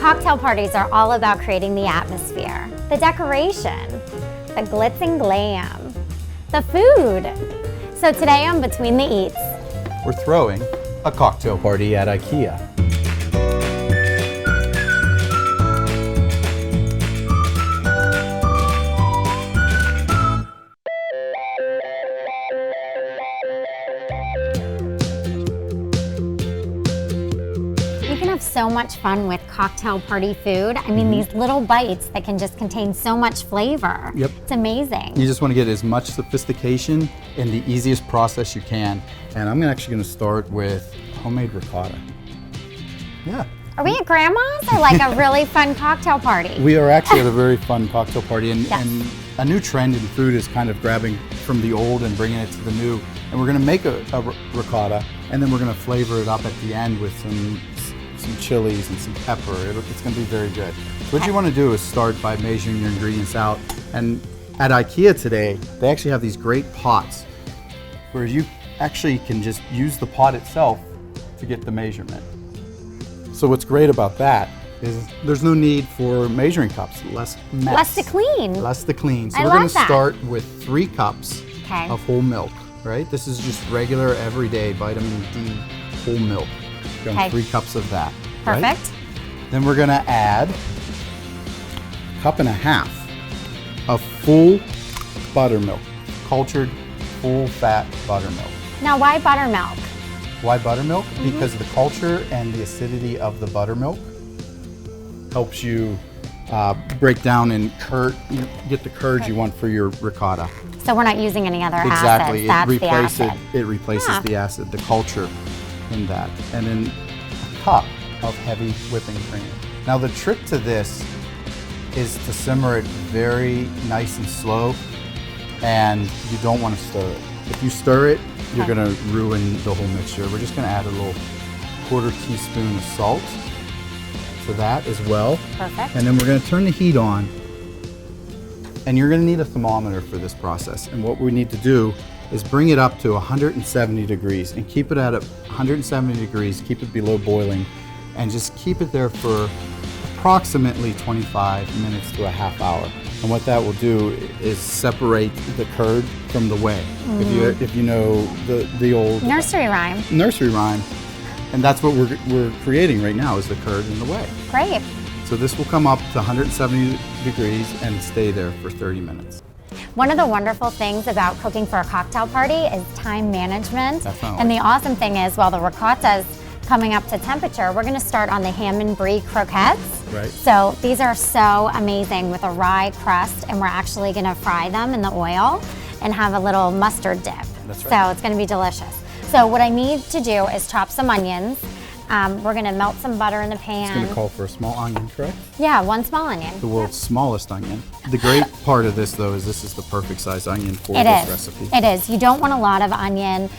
Cocktail parties are all about creating the atmosphere, the decoration, the glitz and glam, the food. So today on Between the Eats, we're throwing a cocktail party at IKEA. you can have so much fun with cocktail party food. I mean, these little bites that can just contain so much flavor. Yep. It's amazing. You just want to get as much sophistication in the easiest process you can. And I'm actually going to start with homemade ricotta. Yeah. Are we at Grandma's or like a really fun cocktail party? We are actually at a very fun cocktail party, and, Yes. and a new trend in food is kind of grabbing from the old and bringing it to the new. And we're going to make a ricotta, and then we're going to flavor it up at the end with some chilies and some pepper. It's going to be very good. So what you want to do is start by measuring your ingredients out. And at IKEA today, they actually have these great pots where you actually can just use the pot itself to get the measurement. So what's great about that is there's no need for measuring cups, less mess. Less to clean. Less to clean. So I we're love going to that. start with 3 cups Okay. of whole milk, right? This is just regular, everyday vitamin D whole milk. We're going Okay. 3 cups of that. right? Perfect. Then we're going to add 1.5 cups of full buttermilk, cultured full fat buttermilk. Now, why buttermilk? Why buttermilk? Because the culture and the acidity of the buttermilk helps you break down and get the curd you want for your ricotta. So we're not using any other Exactly. acids. That's the acid. It replaces the acid, the culture in that. And then a cup of heavy whipping cream. Now the trick to this is to simmer it very nice and slow, and you don't want to stir it. If you stir it, you're Okay. going to ruin the whole mixture. We're just going to add a little 1/4 teaspoon of salt to that as well. Perfect. And then we're going to turn the heat on. And you're going to need a thermometer for this process. And what we need to do is bring it up to 170 degrees and keep it at 170 degrees, keep it below boiling, and just keep it there for approximately 25 minutes to a half hour. And what that will do is separate the curd from the whey. If you know the old Nursery rhyme. nursery rhyme, and that's what we're creating right now is the curd and the whey. Great. So this will come up to 170 degrees and stay there for 30 minutes. One of the wonderful things about cooking for a cocktail party is time management. Definitely. And the awesome thing is, while the ricotta's coming up to temperature, we're gonna start on the ham and brie croquettes. Right. So these are so amazing with a rye crust, and we're actually gonna fry them in the oil and have a little mustard dip. That's right. So it's gonna be delicious. So what I need to do is chop some onions. We're gonna melt some butter in the pan. It's going to call for a small onion, correct? Yeah, 1 small onion. The world's smallest onion. The great part of this, though, is this is the perfect size onion for It this is. recipe. It is. You don't want a lot of onion.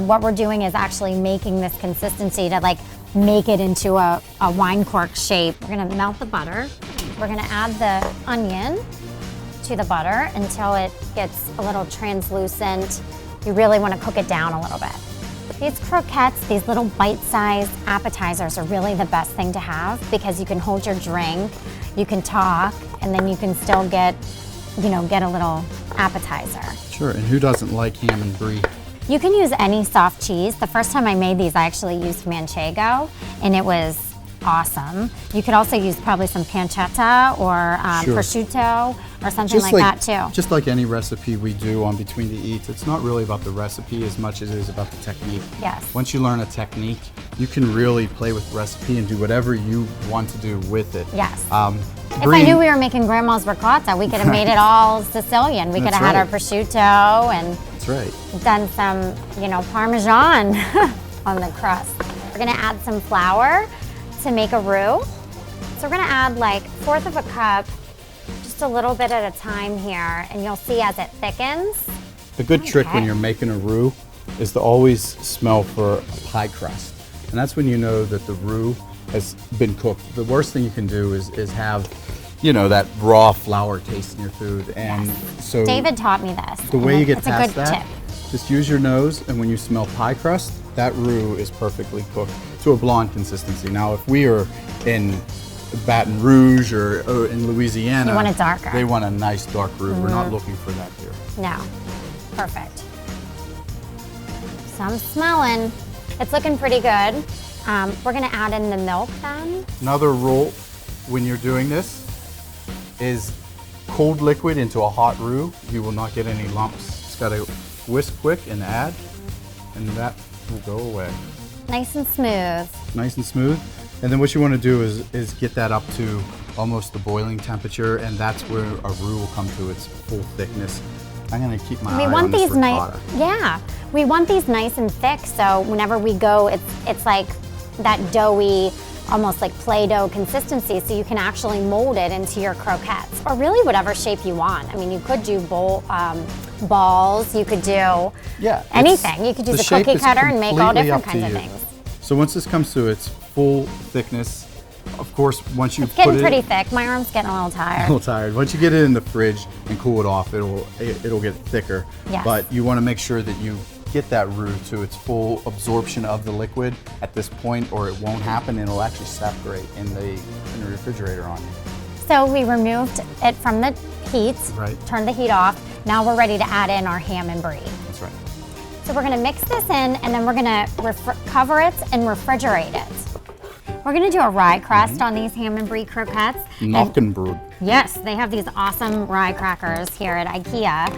What we're doing is actually making this consistency to like make it into a wine cork shape. We're gonna melt the butter. We're gonna add the onion to the butter until it gets a little translucent. You really want to cook it down a little bit. These croquettes, these little bite-sized appetizers are really the best thing to have because you can hold your drink, you can talk, and then you can still get a little appetizer. Sure, and who doesn't like ham and brie? You can use any soft cheese. The first time I made these, I actually used manchego, and it was awesome. You could also use probably some pancetta or Sure. prosciutto or something like that too. Just like any recipe we do on Between the Eats, it's not really about the recipe as much as it is about the technique. Yes. Once you learn a technique, you can really play with the recipe and do whatever you want to do with it. Yes. If Brie, I knew we were making Grandma's ricotta, we could have made it all Sicilian. We could have That's had our right. prosciutto and That's right. done some, Parmesan on the crust. We're gonna add some flour to make a roux. So we're gonna add like 1/4 cup, just a little bit at a time here, and you'll see as it thickens. The good trick when Okay. you're making a roux is to always smell for a pie crust. And that's when you know that the roux has been cooked. The worst thing you can do is have, that raw flour taste in your food. And so David taught me this. the way you get it's a past good that, tip. just use your nose, and when you smell pie crust, that roux is perfectly cooked to a blonde consistency. Now, if we are in Baton Rouge or in Louisiana. You want it darker. They want a nice dark roux. We're not looking for that here. No, perfect. So I'm smelling, it's looking pretty good. We're gonna add in the milk then. Another rule when you're doing this is cold liquid into a hot roux. You will not get any lumps. Just gotta whisk quick and add, and that will go away. Nice and smooth. Nice and smooth. And then what you want to do is get that up to almost the boiling temperature, and that's where a roux will come to its full thickness. I'm gonna keep my eye on this ricotta. Yeah, we want these nice and thick, so whenever we go, it's like that doughy, almost like Play-Doh consistency, so you can actually mold it into your croquettes, or really whatever shape you want. I mean, you could do balls, you could do anything. You could use a cookie cutter and make all different kinds of things. So once this comes to its full thickness, of course, once you it's getting pretty thick. My arm's getting a little tired. A little tired. Once you get it in the fridge and cool it off, it'll get thicker. Yes. But you want to make sure that you get that roux to its full absorption of the liquid at this point, or it won't happen, and it'll actually separate in the refrigerator on you. So we removed it from the heat, turned the heat off. Now we're ready to add in our ham and brie. That's right. So we're gonna mix this in, and then we're gonna cover it and refrigerate it. We're gonna do a rye crust on these ham and brie croquettes. Knockenbrod. Yes, they have these awesome rye crackers here at IKEA.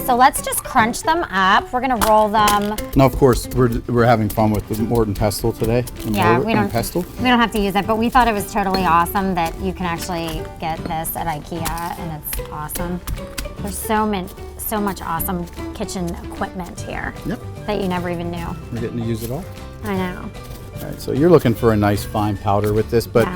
So let's just crunch them up. We're gonna roll them. Now, of course, we're having fun with the Morton pestle today. Yeah, we don't have to use it, but we thought it was totally awesome that you can actually get this at IKEA, and it's awesome. There's so much awesome kitchen equipment here that you never even knew. We're getting to use it all. I know. All right, so you're looking for a nice fine powder with this, but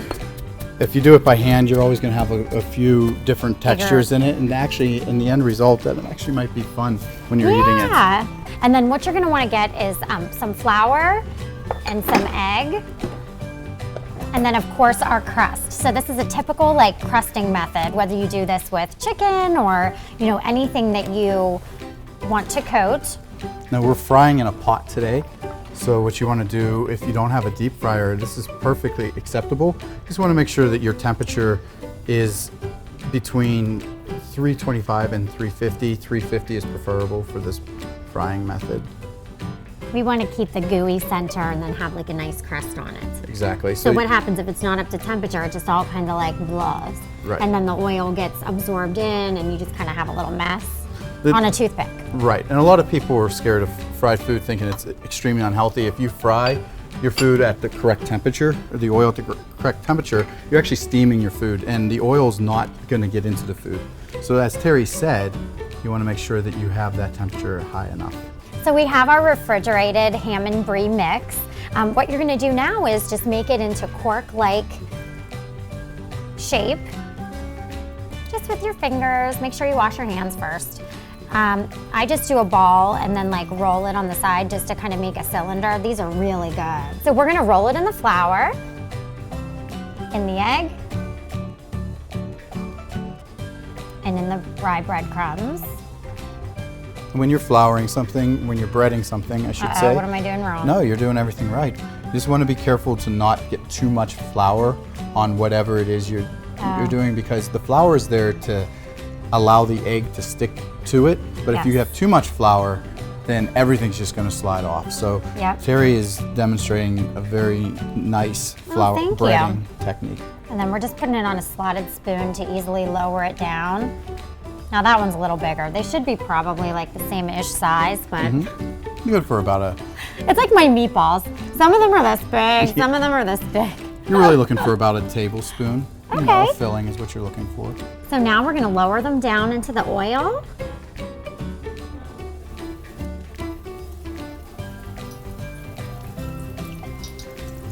if you do it by hand, you're always going to have a few different textures in it, and actually, in the end result, that actually might be fun when you're eating it. Yeah, and then what you're going to want to get is some flour and some egg, and then of course our crust. So this is a typical like crusting method, whether you do this with chicken or anything that you want to coat. Now we're frying in a pot today. So what you want to do, if you don't have a deep fryer, this is perfectly acceptable. You just want to make sure that your temperature is between 325 and 350. 350 is preferable for this frying method. We want to keep the gooey center and then have like a nice crust on it. Exactly. So what happens if it's not up to temperature? It just all kind of like blows. Right. And then the oil gets absorbed in and you just kind of have a little mess on a toothpick. Right, and a lot of people are scared of fried food, thinking it's extremely unhealthy. If you fry your food at the correct temperature, or the oil at the correct temperature, you're actually steaming your food, and the oil's not going to get into the food. So as Terry said, you want to make sure that you have that temperature high enough. So we have our refrigerated ham and brie mix. What you're going to do now is just make it into cork-like shape, just with your fingers. Make sure you wash your hands first. I just do a ball and then like roll it on the side just to kind of make a cylinder. These are really good. So we're gonna roll it in the flour, in the egg, and in the rye breadcrumbs. When you're flouring something, when you're breading something, I should say. What am I doing wrong? No, you're doing everything right. You just want to be careful to not get too much flour on whatever it is you're doing, because the flour is there to allow the egg to stick to it, but if you have too much flour, then everything's just going to slide off. So Terry is demonstrating a very nice flour breading technique. And then we're just putting it on a slotted spoon to easily lower it down. Now that one's a little bigger. They should be probably like the same-ish size, but good for about it's like my meatballs. Some of them are this big, some of them are this big. You're really looking for about a tablespoon. You know, filling is what you're looking for. So now we're going to lower them down into the oil.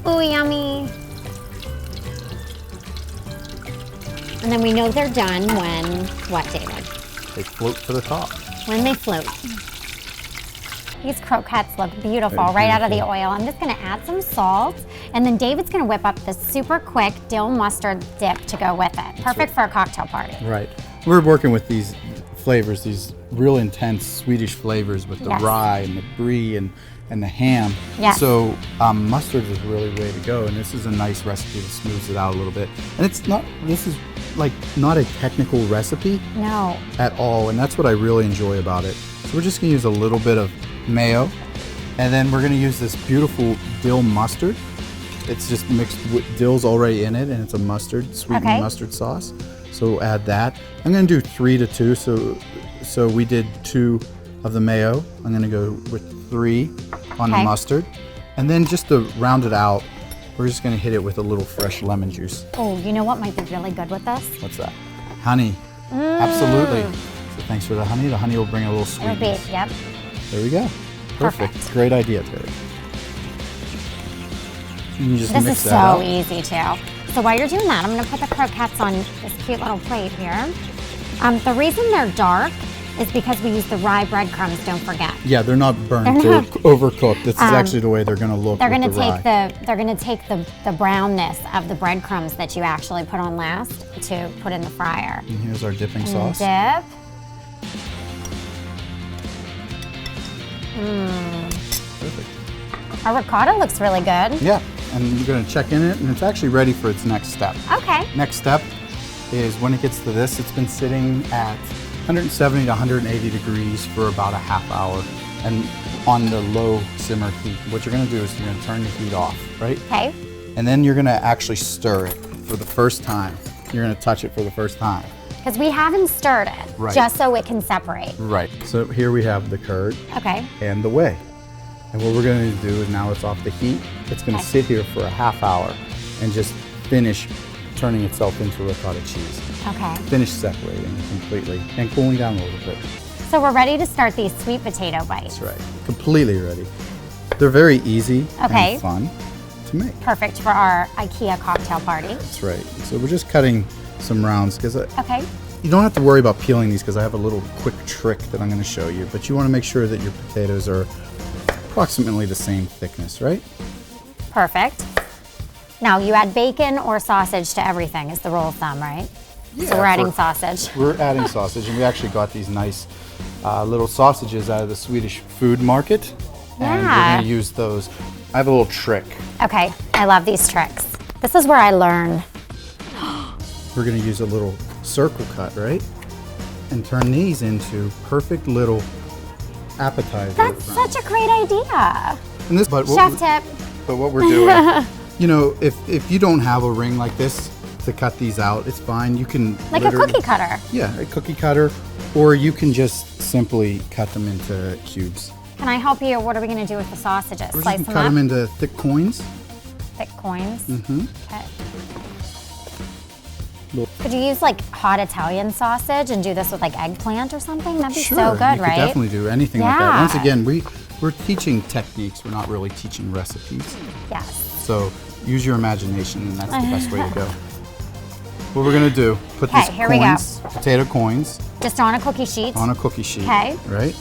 Ooh, yummy. And then we know they're done when, what, David? They float to the top. When they float. These croquettes look beautiful right out of the oil. I'm just gonna add some salt, and then David's gonna whip up this super quick dill mustard dip to go with it. Perfect for a cocktail party. Right. We're working with these flavors, these real intense Swedish flavors with the rye and the brie and and the ham. Yes. So mustard is really the way to go, and this is a nice recipe that smooths it out a little bit. And it's not, this is like not a technical recipe. No. At all, and that's what I really enjoy about it. So we're just gonna use a little bit of mayo, and then we're gonna use this beautiful dill mustard. It's just mixed with dill's already in it, and it's a mustard, sweetened mustard sauce. So we'll add that. I'm gonna do 3 to 2, so we did 2 of the mayo. I'm gonna go with 3 on the mustard. And then just to round it out, we're just gonna hit it with a little fresh lemon juice. Oh, you know what might be really good with this? What's that? Honey. Absolutely. So thanks for the honey. The honey will bring a little sweetness. Yep. There we go. Perfect. Great idea, Terry. You can just This mix is that so up. easy too. So while you're doing that, I'm gonna put the croquettes on this cute little plate here. The reason they're dark is because we use the rye breadcrumbs, don't forget. Yeah, they're not burnt or overcooked. This is actually the way they're gonna look. They're with gonna take the brownness of the breadcrumbs that you actually put on last to put in the fryer. And here's our dipping sauce. Dip. Perfect. Our ricotta looks really good. Yeah, and you're gonna check in it, and it's actually ready for its next step. Okay. Next step is when it gets to this, it's been sitting at 170 to 180 degrees for about a half hour, and on the low simmer heat. What you're gonna do is you're gonna turn the heat off, right? Okay. And then you're gonna actually stir it for the first time. You're gonna touch it for the first time. Because we haven't stirred it, just so it can separate. Right. So here we have the curd Okay. and the whey. And what we're gonna do is now it's off the heat. It's gonna sit here for a half hour and just finish turning itself into ricotta cheese. Okay. Finish separating it completely and cooling down a little bit. So we're ready to start these sweet potato bites. That's right. Completely ready. They're very easy and fun to make. Perfect for our IKEA cocktail party. That's right. So we're just cutting some rounds because Okay. you don't have to worry about peeling these because I have a little quick trick that I'm going to show you. But you want to make sure that your potatoes are approximately the same thickness, right? Perfect. Now you add bacon or sausage to everything is the rule of thumb, right? Yeah, So we're adding sausage. We're adding sausage, and we actually got these nice little sausages out of the Swedish food market. And we're Yeah. going to use those. I have a little trick. Okay, I love these tricks. This is where I learn. We're going to use a little circle cut, right? And turn these into perfect little appetizers. That's such a great idea. And this, but Chef tip. But what we're doing, you know, if you don't have a ring like this to cut these out, it's fine. You can Like a cookie cutter. Yeah, a cookie cutter, or you can just simply cut them into cubes. Can I help you? What are we going to do with the sausages? We're Slice just them gonna cut up? them into thick coins. Thick coins. Mm-hmm. Okay. Could you use like hot Italian sausage and do this with like eggplant or something? That'd be Sure, so good, you right? could definitely do anything like that. Yeah. Once again, we're teaching techniques. We're not really teaching recipes. Yes. So use your imagination, and that's the best way to go. What we're gonna do, put these here we go. coins, potato coins, Just on a cookie sheet. on a cookie sheet. Okay. Right?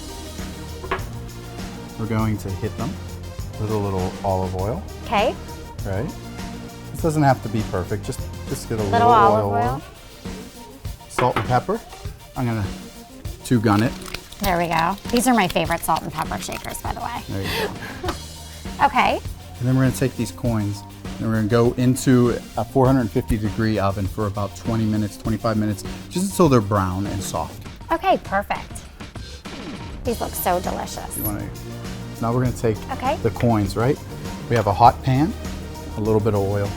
We're going to hit them with a little olive oil. Okay. Right? This doesn't have to be perfect. Just get a Little olive oil. Salt and pepper. I'm gonna two-gun it. There we go. These are my favorite salt and pepper shakers, by the way. There you go. Okay. And then we're gonna take these coins and we're gonna go into a 450-degree oven for about 20 minutes, 25 minutes, just until they're brown and soft. Okay, perfect. These look so delicious. You wanna, now we're gonna take Okay. the coins, right? We have a hot pan, a little bit of oil.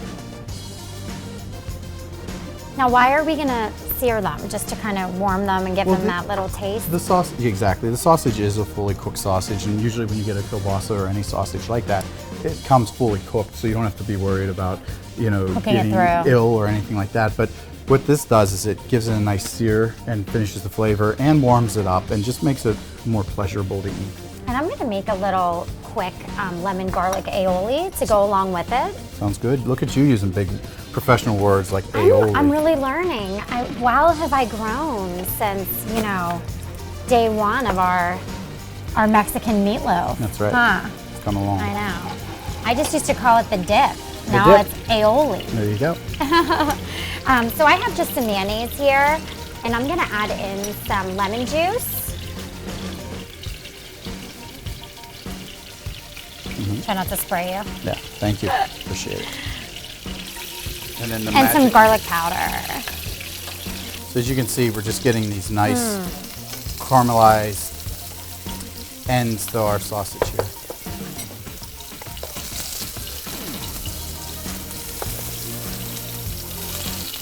Now, why are we gonna sear them? Just to kind of warm them and give them that little taste? The sausage, exactly. The sausage is a fully cooked sausage, and usually when you get a kielbasa or any sausage like that, it comes fully cooked, so you don't have to be worried about, you know, Cooking it getting through. ill or anything like that. But what this does is it gives it a nice sear and finishes the flavor and warms it up and just makes it more pleasurable to eat. And I'm gonna make a little quick lemon garlic aioli to go along with it. Sounds good. Look at you using big professional words like aioli. I'm really learning. Wow, have I grown since, you know, day one of our Mexican meatloaf. That's right. Huh. It's come along. I know. I just used to call it the dip. The Now dip. it's aioli. There you go. So I have just some mayonnaise here, and I'm gonna add in some lemon juice. Try not to spray you. Yeah, thank you. Appreciate it. And then the And some magic. garlic powder. So as you can see, we're just getting these nice caramelized ends to our sausage here.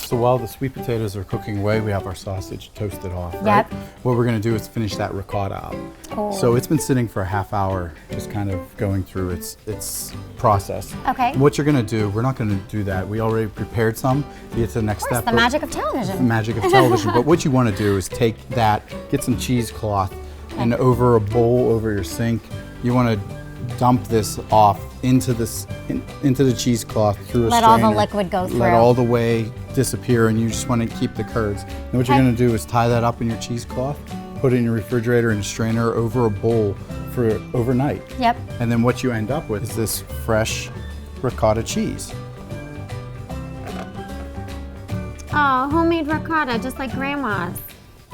So while the sweet potatoes are cooking away, we have our sausage toasted off, right? Yep. What we're gonna do is finish that ricotta up. Cool. So it's been sitting for a half hour, just kind of going through its process. Okay. What you're gonna do, we're not gonna do that. We already prepared some. It's the next step. The magic of television. The magic of television. But what you wanna do is take that, get some cheesecloth, and over a bowl over your sink, you wanna dump this off into into the cheesecloth through a Let strainer. all the liquid go through. Let all the way disappear, and you just want to keep the curds. And what you're Okay. going to do is tie that up in your cheesecloth, put it in your refrigerator and strainer over a bowl for overnight. Yep. And then what you end up with is this fresh ricotta cheese. Oh, homemade ricotta, just like Grandma's.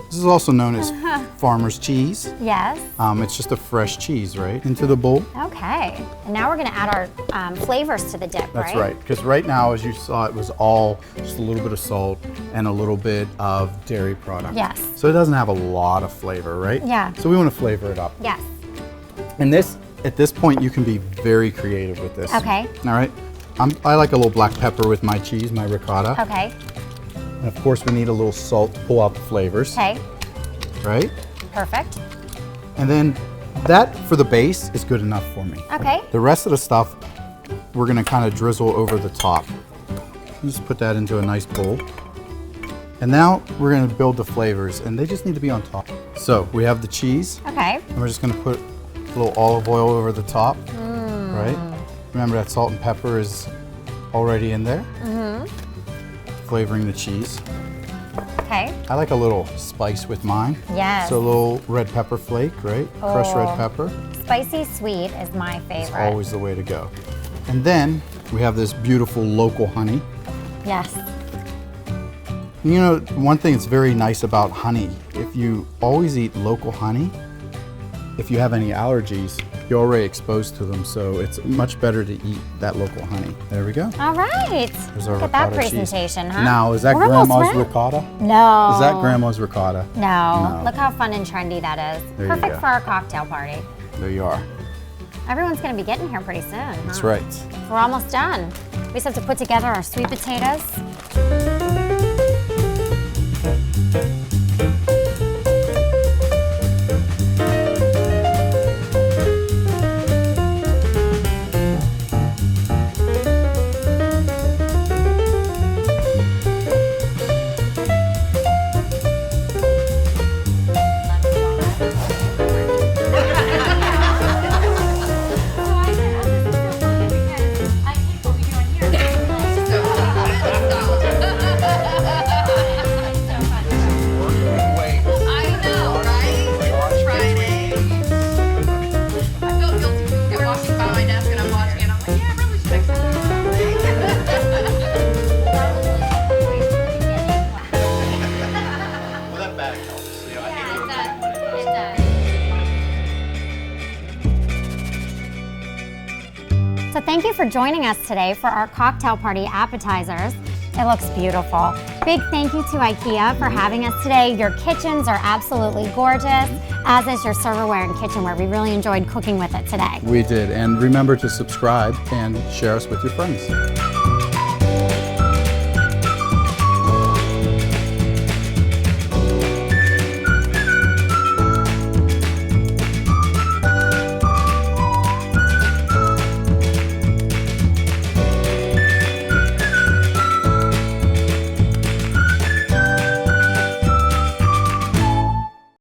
This is also known as farmer's cheese. Yes. It's just a fresh cheese, right? Into the bowl. Okay. And now we're going to add our flavors to the dip, right? That's right. Because right now, as you saw, it was all just a little bit of salt and a little bit of dairy product. Yes. So it doesn't have a lot of flavor, right? Yeah. So we want to flavor it up. Yes. And at this point, you can be very creative with this. Okay. All right. I like a little black pepper with my cheese, my ricotta. Okay. And of course, we need a little salt to pull out the flavors. Okay. Right? Perfect. And then that for the base is good enough for me. Okay. The rest of the stuff, we're gonna kind of drizzle over the top. Just put that into a nice bowl. And now we're gonna build the flavors, and they just need to be on top. So we have the cheese, Okay. and we're just gonna put a little olive oil over the top, right? Remember that salt and pepper is already in there. Flavoring the cheese. Okay. I like a little spice with mine. Yes. So a little red pepper flake, right? Crushed red pepper. Spicy sweet is my favorite. It's always the way to go. And then we have this beautiful local honey. Yes. You know, one thing that's very nice about honey, if you always eat local honey, if you have any allergies, you're already exposed to them, so it's much better to eat that local honey. There we go. All right. There's our Look at that ricotta cheese. presentation, huh? Now, is that We're almost grandma's ready. ricotta? No. Is that grandma's ricotta? No. No. Look how fun and trendy that is. There you Perfect go. for our cocktail party. There you are. Everyone's going to be getting here pretty soon. That's huh? right. We're almost done. We just have to put together our sweet potatoes. So thank you for joining us today for our cocktail party appetizers. It looks beautiful. Big thank you to IKEA for having us today. Your kitchens are absolutely gorgeous, as is your serverware and kitchenware. We really enjoyed cooking with it today. We did. And remember to subscribe and share us with your friends.